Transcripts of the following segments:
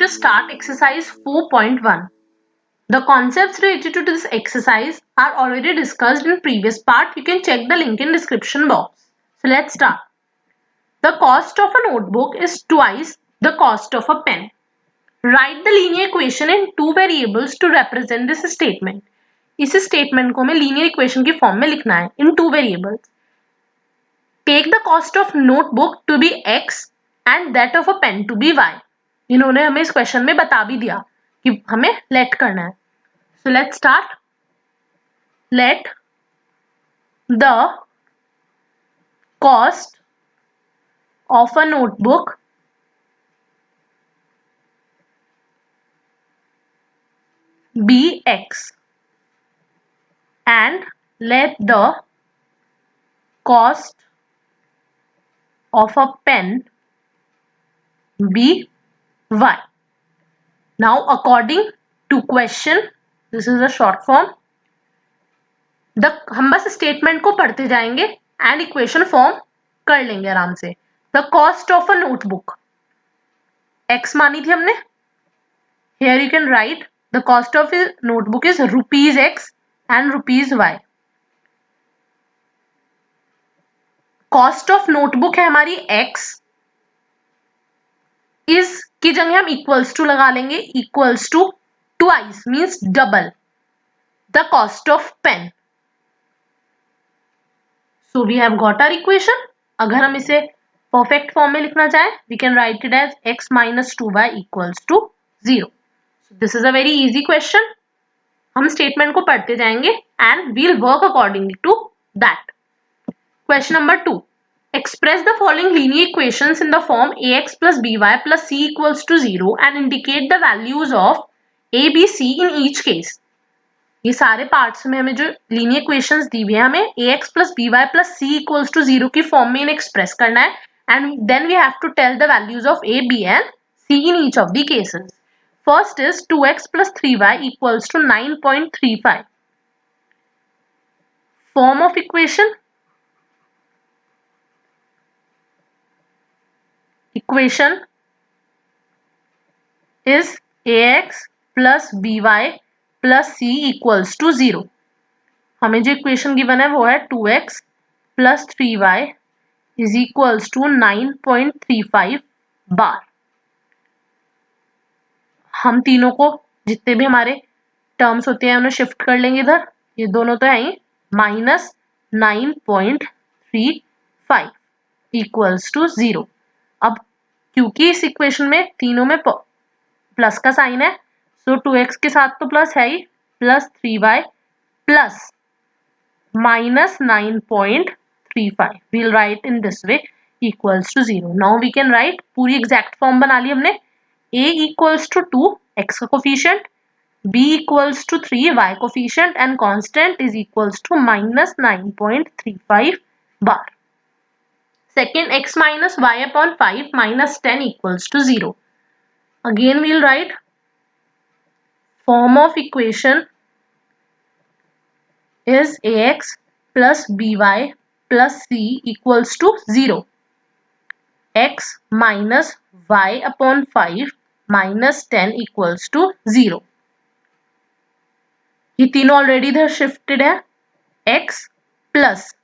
will start exercise 4.1. The concepts related to this exercise are already discussed in previous part. You can check the link in description box. So let's start. The cost of a notebook is twice the cost of a pen. Write the linear equation in two variables to represent this statement. इस statement को हमें linear equation की form में लिखना है in two variables. Take the cost of notebook to be x and that of a pen to be y. इन्होंने हमें इस क्वेश्चन में बता भी दिया कि हमें लेट करना है. So let's start. Let the cost of a notebook be x and let the cost of a pen be y. Now according to question, this is a short form. हम बस स्टेटमेंट को पढ़ते जाएंगे and equation form कर लेंगे आराम से. The cost of a notebook x मानी थी हमने. Here you can write the cost of notebook is ₹x and ₹y. Cost of notebook है हमारी x. इस की जगह हम इक्वल्स टू लगा लेंगे. Equals to twice means double the cost of pen. So we have got our equation. अगर हम इसे परफेक्ट फॉर्म में लिखना चाहें we can write it as x minus 2y equals to 0. This is a very easy question. हम statement को पढ़ते जाएंगे and we'll work accordingly to that. Question number 2. Express the following linear equations in the form ax plus by plus c equals to 0 and indicate the values of a, b, c in each case. ये सारे parts में हमें जो linear equations दी हुई है हमें ax plus by plus c equals to 0 की form में इन्हें एक्सप्रेस करना है and then we have to tell the values of a, b and c in each of the cases. First is 2x plus 3y equals to 9.35. Form of equation. Equation is ax plus by plus c equals to 0. हमें जो equation given है वो है 2x plus 3y is equals to 9.35 बार. हम तीनों को जितने भी हमारे टर्म्स होते हैं उन्हें शिफ्ट कर लेंगे इधर. ये दोनों तो है ही. Minus 9.35 equals to 0. अब क्योंकि इस इक्वेशन में तीनों में प्लस का साइन है सो 2x के साथ तो प्लस है ही plus 3y plus minus 9.35. we'll write in this way equals to 0. now we can write पूरी एग्जैक्ट फॉर्म बना ली हमने. a equals to 2 x का coefficient, b equals to 3 y coefficient and constant is equals to minus 9.35 bar. Second, x minus y upon 5 minus 10 equals to 0. Again we'll write form of equation is ax plus by plus c equals to 0. x minus y upon 5 minus 10 equals to 0. ये तीनों already इधर shifted है. x plus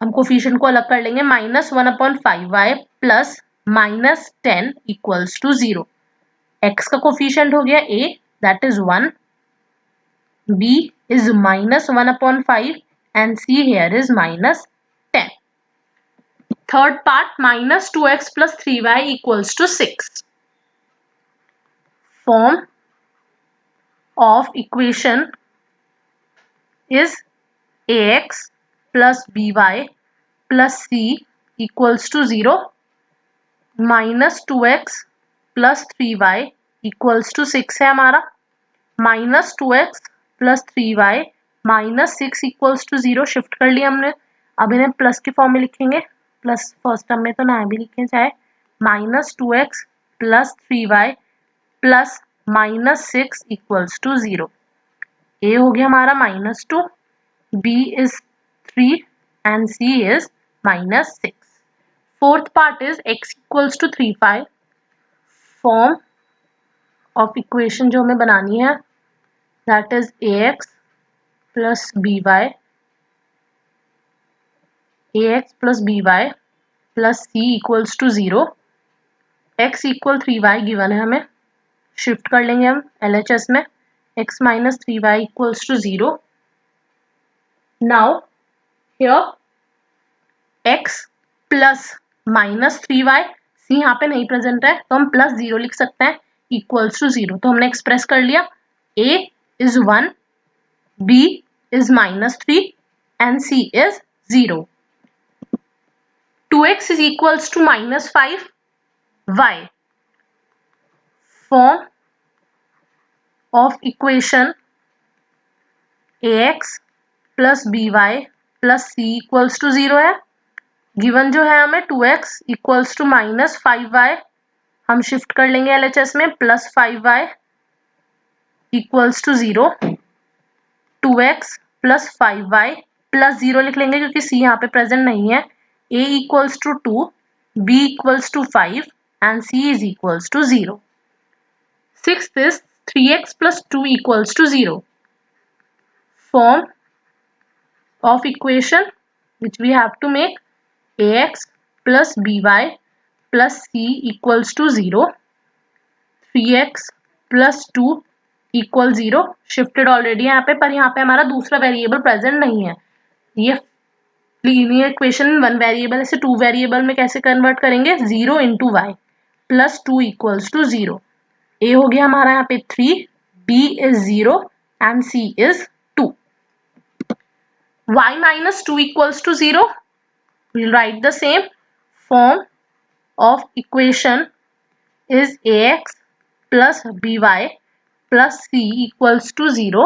हम coefficient को अलग कर लेंगे minus 1 upon 5y plus minus 10 equals to 0. x का कोफिशिएंट हो गया a that is 1. b is minus 1 upon 5 and c here is minus 10. Third part, minus 2x plus 3y equals to 6. Form of equation is ax plus by plus c equals to 0. Minus 2x plus 3y equals to 6 है हमारा. Minus 2x plus 3y minus 6 equals to 0 shift कर लिया हमने. अब इन्हें plus के form में लिखेंगे. प्लस फर्स्ट टर्म में तो ना भी लिखें चाहे. Minus 2x plus 3y plus minus 6 equals to 0. A हो गया हमारा minus 2, b is 3 and c is minus 6. Fourth part is x equals to 3 5. Form of equation जो हमें बनानी है that is ax plus by plus c equals to 0, x equal 3y given है, हमें shift कर लेंगे हम LHS में, x minus 3y equals to 0. Now here x plus minus 3y, c यहाँ पे नहीं प्रेजेंट है तो हम प्लस 0 लिख सकते हैं, इक्वल्स टू 0. तो हमने एक्सप्रेस कर लिया, a is 1, b is minus 3 and c is 0. 2x is equals to minus 5. y. Form of equation ax plus by plus c equals to 0 है. गिवन जो है हमें 2x equals to minus 5y, हम shift कर लेंगे LHS में, plus 5y equals to 0. 2x plus 5y plus 0 लिख लेंगे क्योंकि c यहाँ पे प्रेजेंट नहीं है. a equals to 2, b equals to 5 and c is equals to 0. Sixth is 3x plus 2 equals to 0. Form of equation which we have to make ax plus by plus c equals to 0. 3x plus 2 equal 0 shifted already यहाँ पे, पर यहाँ पे हमारा दूसरा variable present नहीं है. ये लीनियर इक्वेशन वन वेरिएबल से टू वेरिएबल में कैसे कन्वर्ट करेंगे, 0 into y plus 2 equals to 0. A हो गया हमारा यहाँ पे 3, b is 0 and c is 2. y minus 2 equals to 0. We'll write the same. Form of equation is ax plus by plus c equals to 0.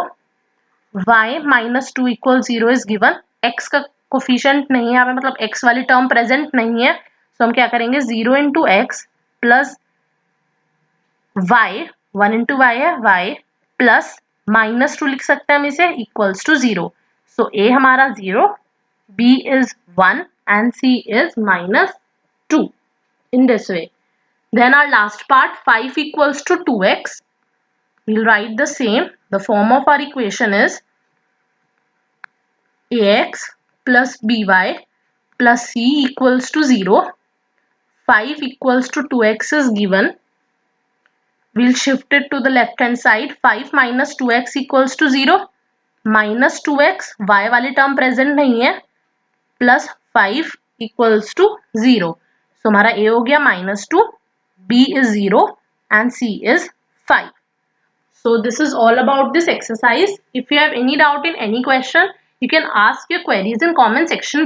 y minus 2 equals 0 is given. x का coefficient नहीं है यहाँ पे, मतलब x वाली term present नहीं है, तो हम क्या करेंगे 0 into x plus y, 1 into y है y प्लस माइनस 2 लिख सकते हैं हम इसे, इक्वल्स टू 0. सो a हमारा 0, b is 1 and c is minus 2 in this way. Then our last part, 5 equals to 2x. We'll write the same. The form of our equation is ax plus by plus c equals to 0. 5 equals to 2x is given. We'll shift it to the left hand side. 5 minus 2x equals to 0. Minus 2x, y वाली term present नहीं है, plus 5 equals to 0. So हमारा a हो गया -2, b is 0 and c is 5. So this is all about this exercise. If you have any doubt in any question, you can ask your queries in comment section.